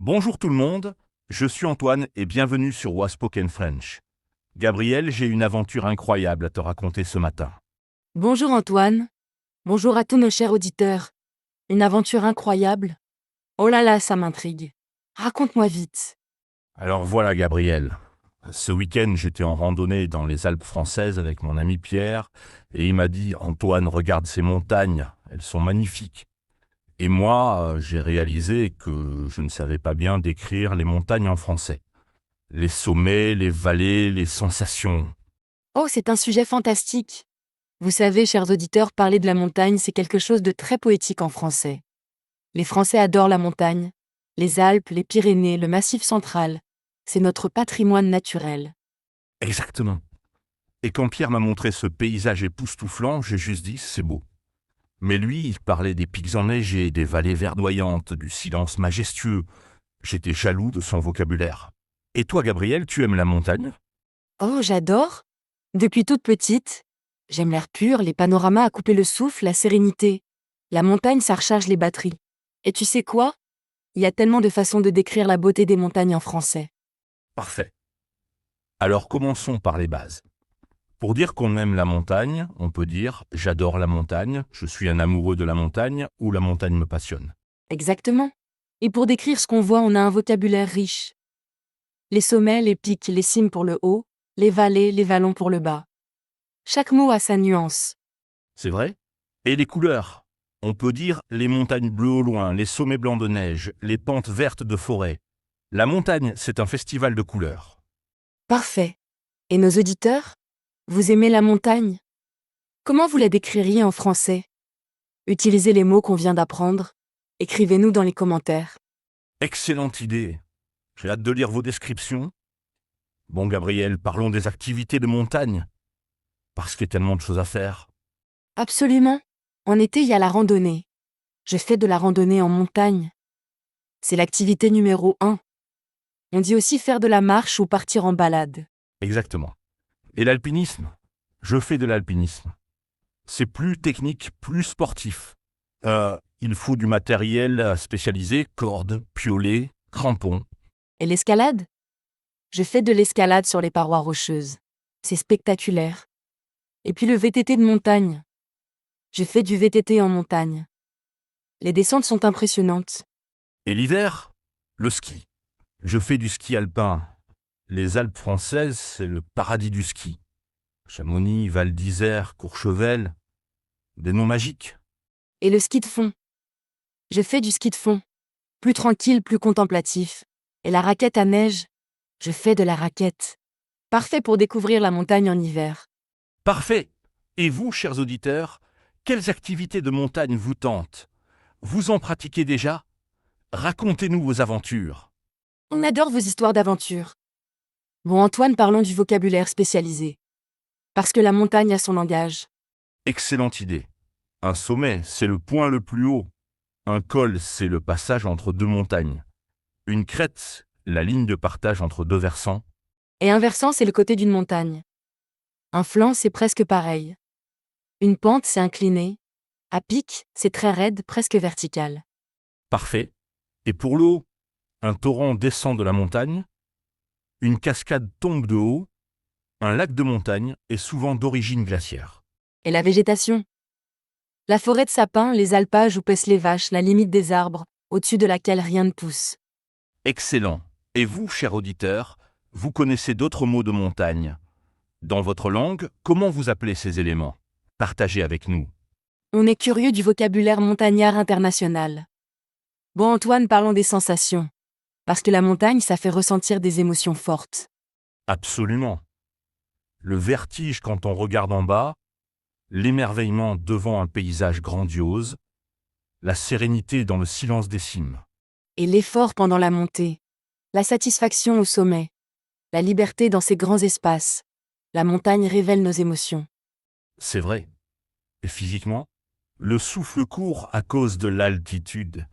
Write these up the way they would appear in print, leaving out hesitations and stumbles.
Bonjour tout le monde, je suis Antoine et bienvenue sur Waspoken French. Gabriel, j'ai une aventure incroyable à te raconter ce matin. Bonjour Antoine, bonjour à tous nos chers auditeurs. Une aventure incroyable. Oh là là, ça m'intrigue. Raconte-moi vite. Alors voilà Gabriel, ce week-end j'étais en randonnée dans les Alpes françaises avec mon ami Pierre et il m'a dit Antoine, regarde ces montagnes, elles sont magnifiques. Et moi, j'ai réalisé que je ne savais pas bien décrire les montagnes en français. Les sommets, les vallées, les sensations. Oh, c'est un sujet fantastique. Vous savez, chers auditeurs, parler de la montagne, c'est quelque chose de très poétique en français. Les Français adorent la montagne. Les Alpes, les Pyrénées, le Massif central. C'est notre patrimoine naturel. Exactement. Et quand Pierre m'a montré ce paysage époustouflant, j'ai juste dit c'est beau. Mais lui, il parlait des pics enneigés, des vallées verdoyantes, du silence majestueux. J'étais jaloux de son vocabulaire. Et toi, Gabriel, tu aimes la montagne? Oh, j'adore. Depuis toute petite, j'aime l'air pur, les panoramas à couper le souffle, la sérénité. La montagne, ça recharge les batteries. Et tu sais quoi? Il y a tellement de façons de décrire la beauté des montagnes en français. Parfait. Alors commençons par les bases. Pour dire qu'on aime la montagne, on peut dire j'adore la montagne, je suis un amoureux de la montagne ou la montagne me passionne. Exactement. Et pour décrire ce qu'on voit, on a un vocabulaire riche. Les sommets, les pics, les cimes pour le haut, les vallées, les vallons pour le bas. Chaque mot a sa nuance. C'est vrai? Et les couleurs? On peut dire les montagnes bleues au loin, les sommets blancs de neige, les pentes vertes de forêt. La montagne, c'est un festival de couleurs. Parfait. Et nos auditeurs? Vous aimez la montagne? Comment vous la décririez en français? Utilisez les mots qu'on vient d'apprendre. Écrivez-nous dans les commentaires. Excellente idée. J'ai hâte de lire vos descriptions. Bon, Gabriel, parlons des activités de montagne, parce qu'il y a tellement de choses à faire. Absolument. En été, il y a la randonnée. Je fais de la randonnée en montagne. C'est l'activité numéro 1. On dit aussi faire de la marche ou partir en balade. Exactement. Et l'alpinisme? Je fais de l'alpinisme. C'est plus technique, plus sportif. Il faut du matériel spécialisé, cordes, piolets, crampons. Et l'escalade? Je fais de l'escalade sur les parois rocheuses. C'est spectaculaire. Et puis le VTT de montagne. Je fais du VTT en montagne. Les descentes sont impressionnantes. Et l'hiver? Le ski. Je fais du ski alpin. Les Alpes françaises, c'est le paradis du ski. Chamonix, Val d'Isère, Courchevel, des noms magiques. Et le ski de fond? Je fais du ski de fond. Plus tranquille, plus contemplatif. Et la raquette à neige? Je fais de la raquette. Parfait pour découvrir la montagne en hiver. Parfait. Et vous, chers auditeurs, quelles activités de montagne vous tentent? Vous en pratiquez déjà? Racontez-nous vos aventures. On adore vos histoires d'aventure. Bon Antoine, parlons du vocabulaire spécialisé. Parce que la montagne a son langage. Excellente idée. Un sommet, c'est le point le plus haut. Un col, c'est le passage entre deux montagnes. Une crête, la ligne de partage entre deux versants. Et un versant, c'est le côté d'une montagne. Un flanc, c'est presque pareil. Une pente, c'est incliné. À pic, c'est très raide, presque vertical. Parfait. Et pour le haut, un torrent descend de la montagne, une cascade tombe de haut, un lac de montagne est souvent d'origine glaciaire. Et la végétation? La forêt de sapins, les alpages où paissent les vaches, la limite des arbres, au-dessus de laquelle rien ne pousse. Excellent. Et vous, cher auditeur, vous connaissez d'autres mots de montagne? Dans votre langue, comment vous appelez ces éléments? Partagez avec nous. On est curieux du vocabulaire montagnard international. Bon Antoine, parlons des sensations. Parce que la montagne, ça fait ressentir des émotions fortes. Absolument. Le vertige quand on regarde en bas, l'émerveillement devant un paysage grandiose, la sérénité dans le silence des cimes. Et l'effort pendant la montée. La satisfaction au sommet. La liberté dans ces grands espaces. La montagne révèle nos émotions. C'est vrai. Et physiquement, le souffle court à cause de l'altitude.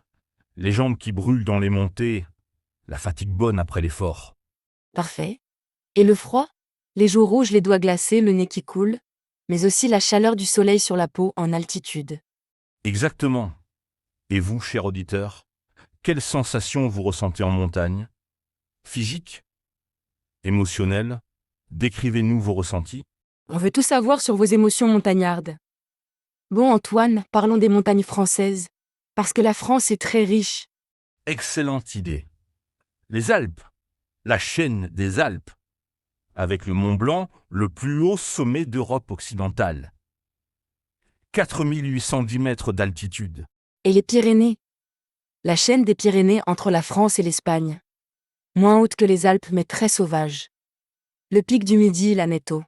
Les jambes qui brûlent dans les montées, la fatigue bonne après l'effort. Parfait. Et le froid? Les joues rouges, les doigts glacés, le nez qui coule, mais aussi la chaleur du soleil sur la peau en altitude. Exactement. Et vous, cher auditeur, Quelles sensations vous ressentez en montagne? Physique? Émotionnelle? Décrivez-nous vos ressentis. On veut tout savoir sur vos émotions montagnardes. Bon Antoine, parlons des montagnes françaises. Parce que la France est très riche. Excellente idée. Les Alpes, la chaîne des Alpes, avec le Mont Blanc, le plus haut sommet d'Europe occidentale. 4810 mètres d'altitude. Et les Pyrénées. La chaîne des Pyrénées entre la France et l'Espagne. Moins haute que les Alpes mais très sauvage. Le pic du Midi, l'Aneto.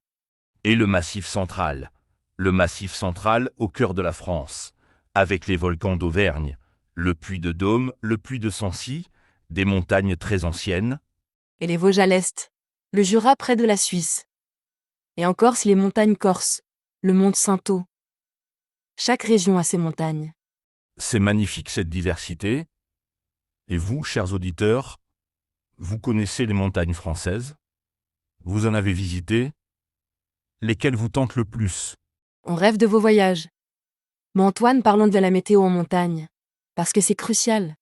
Et le Massif central. Le Massif central au cœur de la France, avec les volcans d'Auvergne, le Puy de Dôme, le Puy de Sancy, des montagnes très anciennes. Et les Vosges à l'est. Le Jura près de la Suisse. Et encore si les montagnes corses. Le mont Saintot. Chaque région a ses montagnes. C'est magnifique cette diversité. Et vous, chers auditeurs, vous connaissez les montagnes françaises? Vous en avez visité? Lesquelles vous tentent le plus? On rêve de vos voyages. Mais Antoine, parlons de la météo en montagne. Parce que c'est crucial.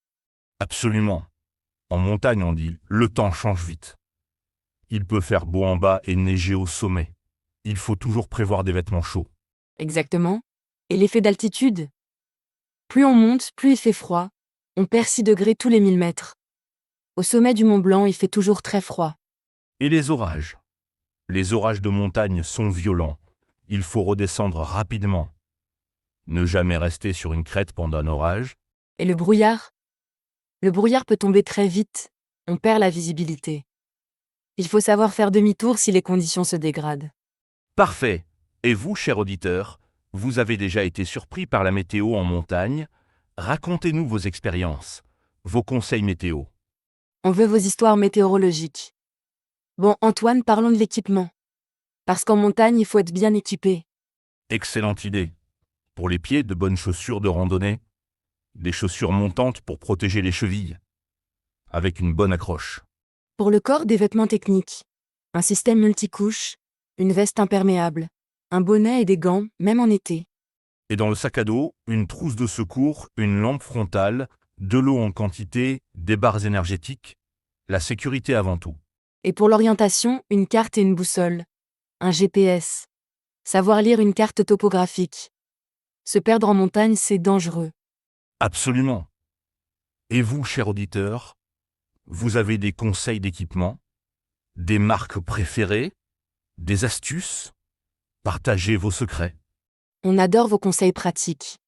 Absolument. En montagne, on dit, le temps change vite. Il peut faire beau en bas et neiger au sommet. Il faut toujours prévoir des vêtements chauds. Exactement. Et l'effet d'altitude? Plus on monte, plus il fait froid. On perd 6 degrés tous les 1000 mètres. Au sommet du Mont Blanc, il fait toujours très froid. Et les orages? Les orages de montagne sont violents. Il faut redescendre rapidement. Ne jamais rester sur une crête pendant un orage. Et le brouillard? Le brouillard peut tomber très vite. On perd la visibilité. Il faut savoir faire demi-tour si les conditions se dégradent. Parfait. Et vous, cher auditeur, vous avez déjà été surpris par la météo en montagne? Racontez-nous vos expériences, vos conseils météo. On veut vos histoires météorologiques. Bon, Antoine, parlons de l'équipement. Parce qu'en montagne, il faut être bien équipé. Excellente idée. Pour les pieds, de bonnes chaussures de randonnée. Des chaussures montantes pour protéger les chevilles. Avec une bonne accroche. Pour le corps, des vêtements techniques. Un système multicouche, une veste imperméable, un bonnet et des gants, même en été. Et dans le sac à dos, une trousse de secours, une lampe frontale, de l'eau en quantité, des barres énergétiques. La sécurité avant tout. Et pour l'orientation, une carte et une boussole. Un GPS. Savoir lire une carte topographique. Se perdre en montagne, c'est dangereux. Absolument. Et vous, cher auditeur, vous avez des conseils d'équipement? Des marques préférées? Des astuces? Partagez vos secrets. On adore vos conseils pratiques.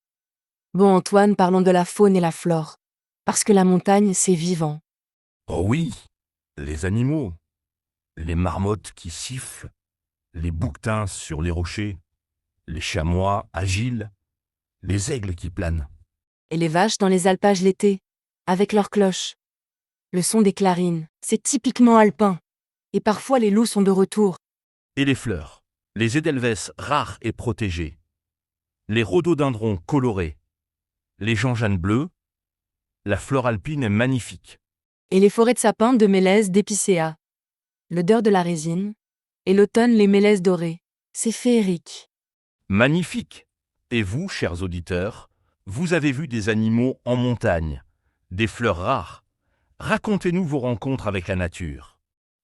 Bon Antoine, parlons de la faune et la flore. Parce que la montagne, c'est vivant. Oh oui, les animaux. Les marmottes qui sifflent, les bouquetins sur les rochers, les chamois agiles, les aigles qui planent. Et les vaches dans les alpages l'été, avec leurs cloches. Le son des clarines, c'est typiquement alpin. Et parfois les loups sont de retour. Et les fleurs, les édelweiss rares et protégées, les rhododendrons colorés, les jean-jeannes bleues, la flore alpine est magnifique. Et les forêts de sapins, de mélèzes, d'épicéas. L'odeur de la résine. Et l'automne, les mélèzes dorées. C'est féerique. Magnifique. Et vous, chers auditeurs, vous avez vu des animaux en montagne, des fleurs rares. Racontez-nous vos rencontres avec la nature.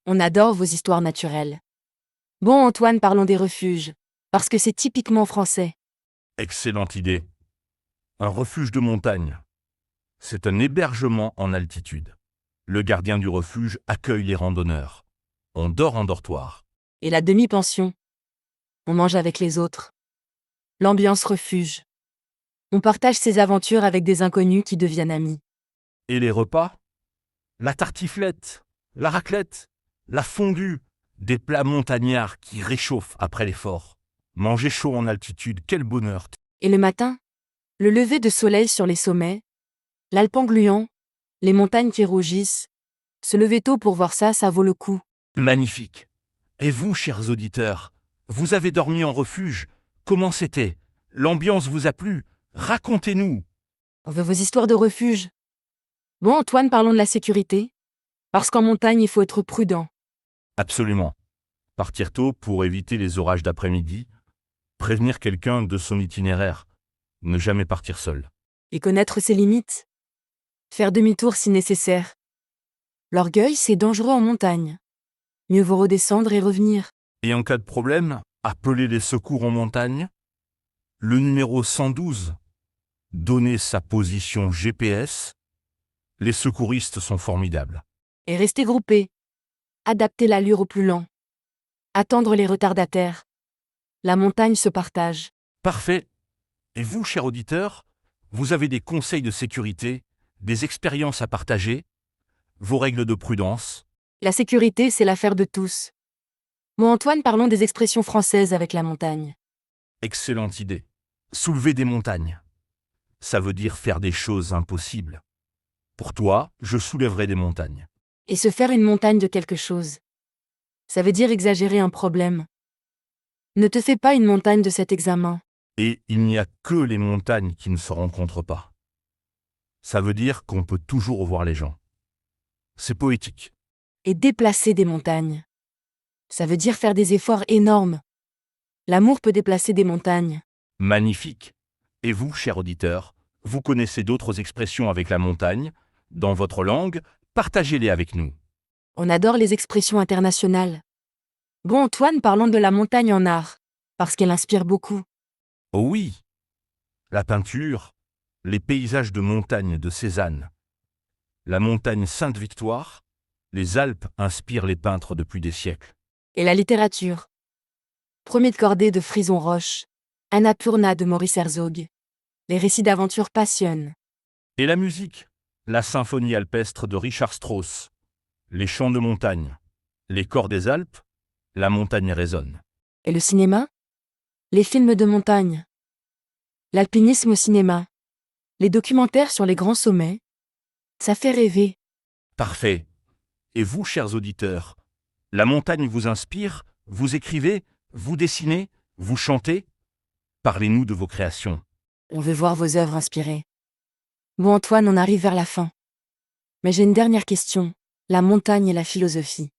On adore vos histoires naturelles. Bon Antoine, parlons des refuges. Parce que c'est typiquement français. Excellente idée. Un refuge de montagne. C'est un hébergement en altitude. Le gardien du refuge accueille les randonneurs. On dort en dortoir. Et la demi-pension. On mange avec les autres. L'ambiance refuge. On partage ses aventures avec des inconnus qui deviennent amis. Et les repas? La tartiflette, la raclette, la fondue, des plats montagnards qui réchauffent après l'effort. Manger chaud en altitude, quel bonheur! Et le matin? Le lever de soleil sur les sommets. L'Alpe engluant. Les montagnes qui rougissent. Se lever tôt pour voir ça, ça vaut le coup. Magnifique. Et vous, chers auditeurs, vous avez dormi en refuge? Comment c'était? L'ambiance vous a plu? Racontez-nous. On veut vos histoires de refuge. Bon Antoine, parlons de la sécurité. Parce qu'en montagne, il faut être prudent. Absolument. Partir tôt pour éviter les orages d'après-midi. Prévenir quelqu'un de son itinéraire. Ne jamais partir seul. Et connaître ses limites. Faire demi-tour si nécessaire. L'orgueil, c'est dangereux en montagne. Mieux vaut redescendre et revenir. Et en cas de problème, appeler les secours en montagne. Le numéro 112. Donner sa position GPS. Les secouristes sont formidables. Et rester groupé. Adapter l'allure au plus lent. Attendre les retardataires. La montagne se partage. Parfait. Et vous, cher auditeur, vous avez des conseils de sécurité, des expériences à partager, vos règles de prudence. La sécurité, c'est l'affaire de tous. Moi, Antoine, parlons des expressions françaises avec la montagne. Excellente idée. Soulever des montagnes. Ça veut dire faire des choses impossibles. Pour toi, je soulèverai des montagnes. Et se faire une montagne de quelque chose. Ça veut dire exagérer un problème. Ne te fais pas une montagne de cet examen. Et il n'y a que les montagnes qui ne se rencontrent pas. Ça veut dire qu'on peut toujours voir les gens. C'est poétique. Et déplacer des montagnes. Ça veut dire faire des efforts énormes. L'amour peut déplacer des montagnes. Magnifique. Et vous, cher auditeur, vous connaissez d'autres expressions avec la montagne, dans votre langue, partagez-les avec nous. On adore les expressions internationales. Bon Antoine, parlons de la montagne en art, parce qu'elle inspire beaucoup. Oh oui. La peinture, les paysages de montagne de Cézanne, la montagne Sainte-Victoire, les Alpes inspirent les peintres depuis des siècles. Et la littérature. Premier de cordée de Frison Roche, Annapurna de Maurice Herzog. Les récits d'aventure passionnent. Et la musique, la symphonie alpestre de Richard Strauss, les chants de montagne, les chors des Alpes, la montagne résonne. Et le cinéma? Les films de montagne. L'alpinisme au cinéma. Les documentaires sur les grands sommets. Ça fait rêver. Parfait. Et vous, chers auditeurs, la montagne vous inspire, vous écrivez, vous dessinez, vous chantez? Parlez-nous de vos créations. On veut voir vos œuvres inspirées. Bon Antoine, on arrive vers la fin. Mais j'ai une dernière question. La montagne et la philosophie.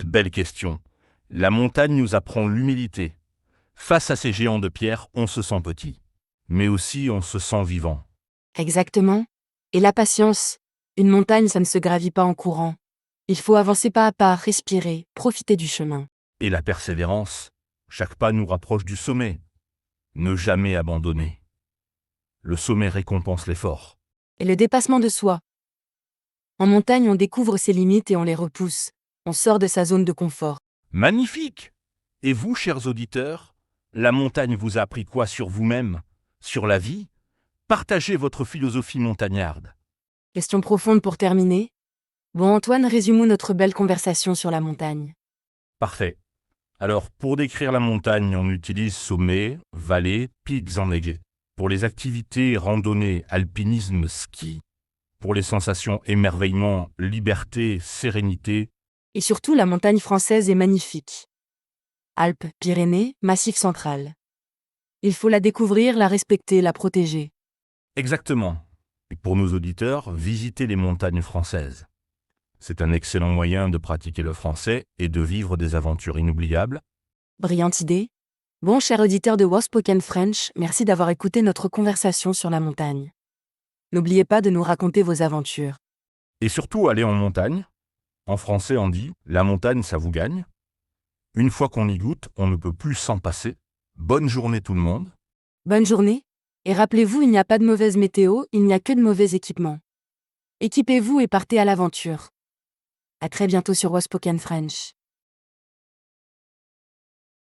Belle question. La montagne nous apprend l'humilité. Face à ces géants de pierre, on se sent petit. Mais aussi on se sent vivant. Exactement. Et la patience. Une montagne, ça ne se gravit pas en courant. Il faut avancer pas à pas, respirer, profiter du chemin. Et la persévérance. Chaque pas nous rapproche du sommet. Ne jamais abandonner. Le sommet récompense l'effort. Et le dépassement de soi. En montagne, on découvre ses limites et on les repousse. On sort de sa zone de confort. Magnifique! Et vous, chers auditeurs, la montagne vous a appris quoi sur vous-même, sur la vie? Partagez votre philosophie montagnarde. Question profonde pour terminer. Bon Antoine, résumons notre belle conversation sur la montagne. Parfait. Alors, pour décrire la montagne, on utilise sommet, vallée, pics enneigés. Pour les activités randonnée, alpinisme, ski. Pour les sensations émerveillement, liberté, sérénité. Et surtout, la montagne française est magnifique. Alpes, Pyrénées, Massif central. Il faut la découvrir, la respecter, la protéger. Exactement. Et pour nos auditeurs, visitez les montagnes françaises. C'est un excellent moyen de pratiquer le français et de vivre des aventures inoubliables. Brillante idée. Bon, cher auditeur de Spoken French, merci d'avoir écouté notre conversation sur la montagne. N'oubliez pas de nous raconter vos aventures. Et surtout, allez en montagne. En français, on dit « la montagne, ça vous gagne ». Une fois qu'on y goûte, on ne peut plus s'en passer. Bonne journée tout le monde. Bonne journée. Et rappelez-vous, il n'y a pas de mauvaise météo, il n'y a que de mauvais équipements. Équipez-vous et partez à l'aventure. À très bientôt sur Spoken French.